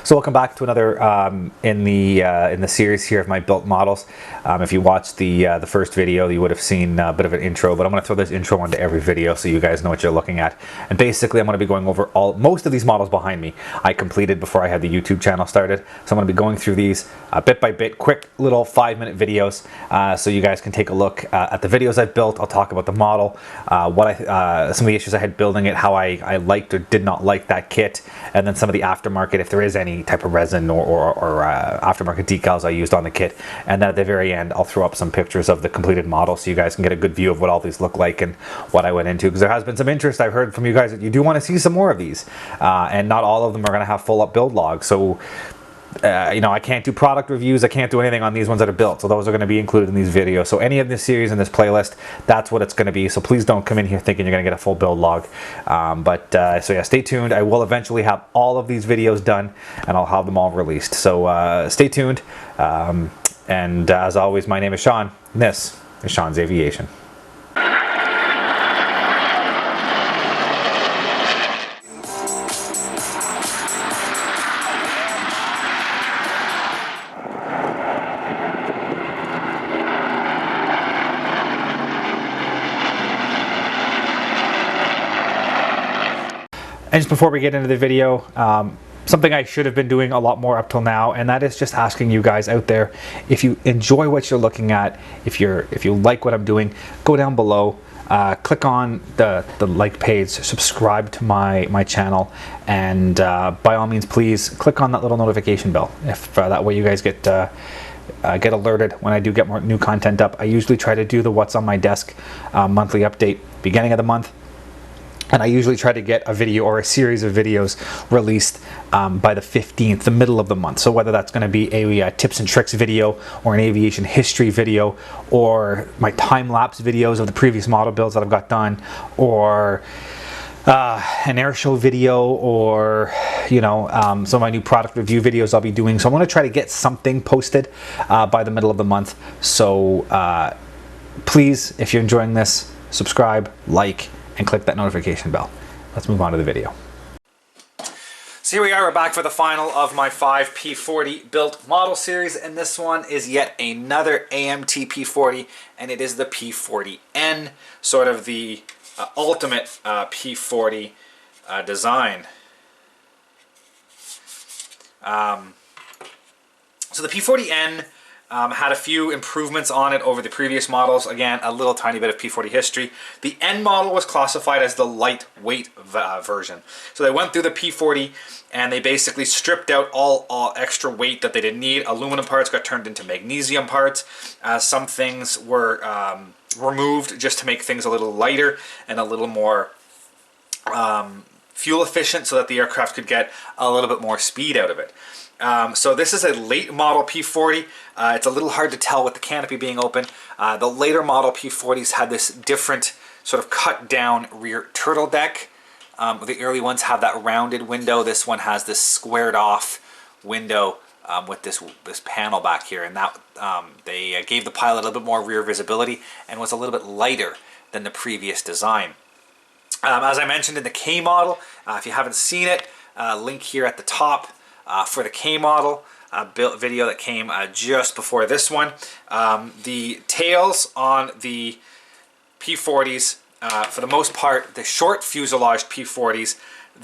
So welcome back to another in the series here of my built models. If you watched the first video, you would have seen a bit of an intro, but I'm going to throw this intro onto every video so you guys know what you're looking at. And basically, I'm going to be going over most of these models behind me. I completed before I had the YouTube channel started, so I'm going to be going through these bit by bit, quick little 5-minute videos, so you guys can take a look at the videos I've built. I'll talk about the model, some of the issues I had building it, how I liked or did not like that kit, and then some of the aftermarket, if there is any type of resin or aftermarket decals I used on the kit. And then at the very end, I'll throw up some pictures of the completed model so you guys can get a good view of what all these look like and what I went into, because there has been some interest. I've heard from you guys that you do want to see some more of these, and not all of them are going to have full up build logs. So you know, I can't do product reviews, I can't do anything on these ones that are built, so those are going to be included in these videos. So any of this series in this playlist, that's what it's going to be. So please don't come in here thinking you're going to get a full build log. So yeah, stay tuned. I will eventually have all of these videos done and I'll have them all released. So stay tuned. And as always, my name is Sean, and this is Sean's Aviation. And just before we get into the video, something I should have been doing a lot more up till now, and that is just asking you guys out there, if you enjoy what you're looking at, if you like what I'm doing, go down below, click on the like page, subscribe to my channel, and by all means, please click on that little notification bell. If that way you guys get alerted when I do get more new content up. I usually try to do the What's on My Desk monthly update beginning of the month. And I usually try to get a video or a series of videos released by the 15th, the middle of the month. So whether that's going to be a tips and tricks video or an aviation history video or my time-lapse videos of the previous model builds that I've got done, or an air show video, or you know, some of my new product review videos I'll be doing. So I want to try to get something posted by the middle of the month. So please, if you're enjoying this, subscribe, like, and click that notification bell. Let's move on to the video. So here we are, we're back for the final of my 5 P-40 built model series, and this one is yet another AMT P-40, and it is the P-40N, sort of the ultimate P-40 design. So the P-40N had a few improvemements on it over the previous models. Again, a little tiny bit of P-40 history. The N model was classified as the lightweight version. So they went through the P-40 and they basically stripped out all extra weight that they didn't need. Aluminum parts got turned into magnesium parts. Some things were removed just to make things a little lighter and a little more fuel efficient, so that the aircraft could get a little bit more speed out of it. So this is a late model P-40. It's a little hard to tell with the canopy being open. The later model P-40s had this different sort of cut down rear turtle deck. The early ones have that rounded window. This one has this squared off window with this panel back here, and that they gave the pilot a little bit more rear visibility and was a little bit lighter than the previous design. As I mentioned in the K model, if you haven't seen it, link here at the top. For the K model built video that came just before this one. The tails on the P-40s, for the most part, the short fuselage P-40s,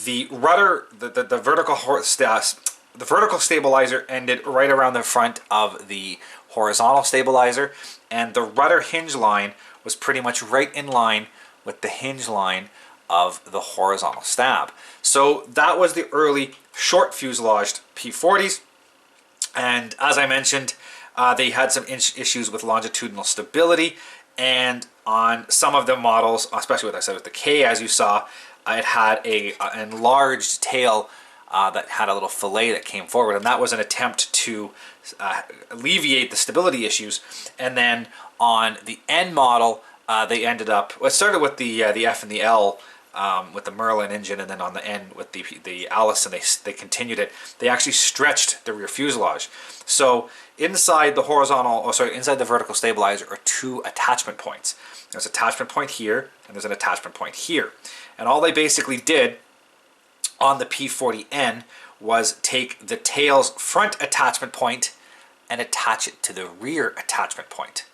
the rudder, the vertical stabilizer ended right around the front of the horizontal stabilizer, and the rudder hinge line was pretty much right in line with the hinge line of the horizontal stab. So that was the early short fuselaged P-40s, and as I mentioned, they had some issues with longitudinal stability, and on some of the models, especially what I said with the K, as you saw, it had an enlarged tail that had a little fillet that came forward, and that was an attempt to alleviate the stability issues. And then on the N model, they ended up, well, it started with the F and the L, with the Merlin engine, and then on the end with the Allison, they continued it. They actually stretched the rear fuselage. So inside the inside the vertical stabilizer are two attachment points. There's an attachment point here, and there's an attachment point here. And all they basically did on the P-40N was take the tail's front attachment point and attach it to the rear attachment point.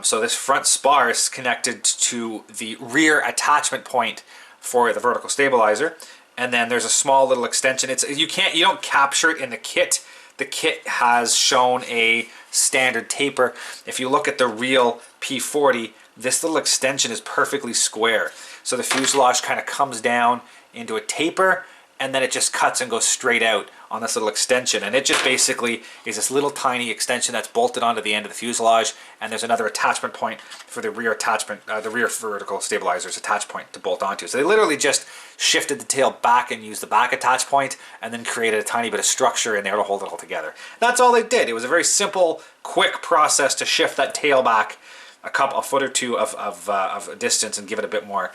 So this front spar is connected to the rear attachment point for the vertical stabilizer, and then there's a small little extension. You don't capture it in the kit. The kit has shown a standard taper. If you look at the real P-40, this little extension is perfectly square. So the fuselage kind of comes down into a taper, and then it just cuts and goes straight out on this little extension. And it just basically is this little tiny extension that's bolted onto the end of the fuselage, and there's another attachment point for the rear attachment, the rear vertical stabilizer's attach point to bolt onto. So they literally just shifted the tail back and used the back attach point, and then created a tiny bit of structure in there to hold it all together. That's all they did. It was a very simple, quick process to shift that tail back a foot or two of distance and give it a bit more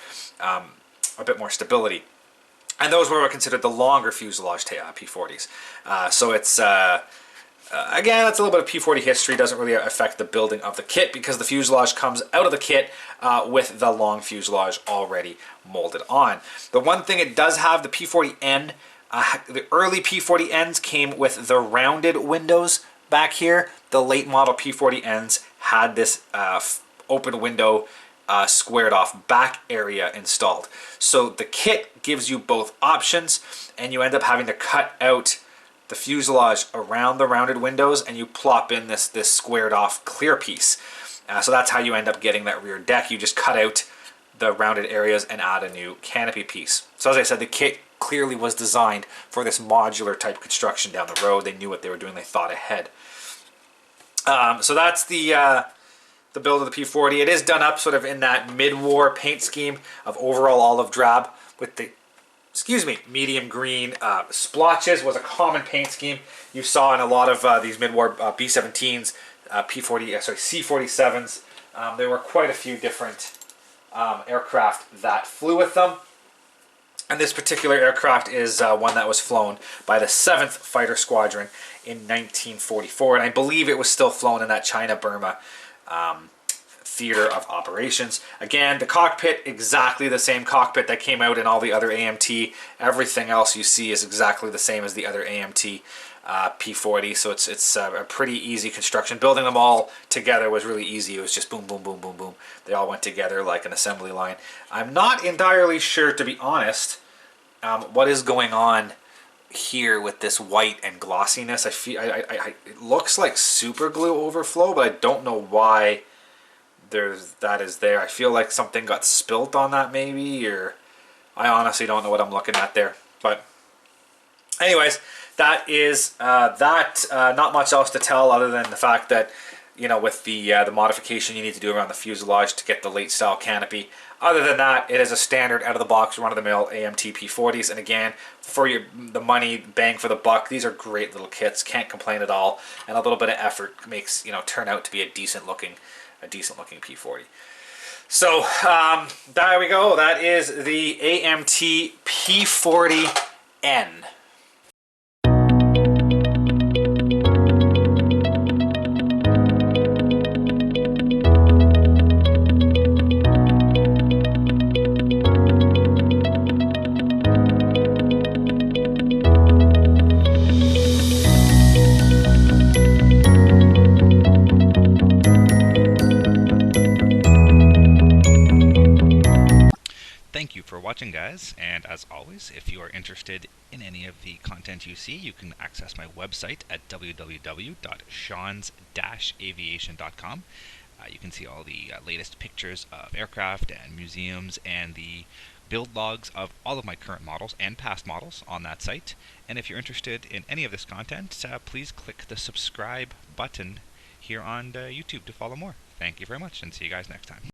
stability. And those were considered the longer fuselage P-40s. So it's, again, that's a little bit of P-40 history. Doesn't really affect the building of the kit because the fuselage comes out of the kit with the long fuselage already molded on. The one thing it does have, the P-40N, the early P-40Ns came with the rounded windows back here. The late model P-40Ns had this open window squared off back area installed. So the kit gives you both options, and you end up having to cut out the fuselage around the rounded windows, and you plop in this squared off clear piece. So that's how you end up getting that rear deck. You just cut out the rounded areas and add a new canopy piece. So as I said, the kit clearly was designed for this modular type construction down the road. They knew what they were doing. They thought ahead. So that's the build of the P-40. It is done up sort of in that mid-war paint scheme of overall olive drab with the, medium green splotches was a common paint scheme you saw in a lot of these mid-war B-17s, C-47s. There were quite a few different aircraft that flew with them. And this particular aircraft is one that was flown by the 7th Fighter Squadron in 1944. And I believe it was still flown in that China-Burma theater of operations. Again, the cockpit, exactly the same cockpit that came out in all the other AMT. Everything else you see is exactly the same as the other AMT P-40. So it's a pretty easy construction. Building them all together was really easy. It was just boom, boom, boom, boom, boom. They all went together like an assembly line. I'm not entirely sure, to be honest, what is going on here with this white and glossiness. I feel it looks like super glue overflow, but I don't know why that is there. I feel like something got spilt on that maybe, or I honestly don't know what I'm looking at there. But anyways, that is not much else to tell other than the fact that, you know, with the modification you need to do around the fuselage to get the late style canopy. Other than that, it is a standard out of the box run-of-the-mill AMT P-40s, and again, for the money, bang for the buck, these are great little kits. Can't complain at all, and a little bit of effort makes, you know, turn out to be a decent looking P-40. So there we go. That is the AMT P-40N. Thank you for watching, guys, and as always, if you are interested in any of the content you see, you can access my website at www.seans-aviation.com. You can see all the latest pictures of aircraft and museums and the build logs of all of my current models and past models on that site. And if you're interested in any of this content, please click the subscribe button here on YouTube to follow more. Thank you very much, and see you guys next time.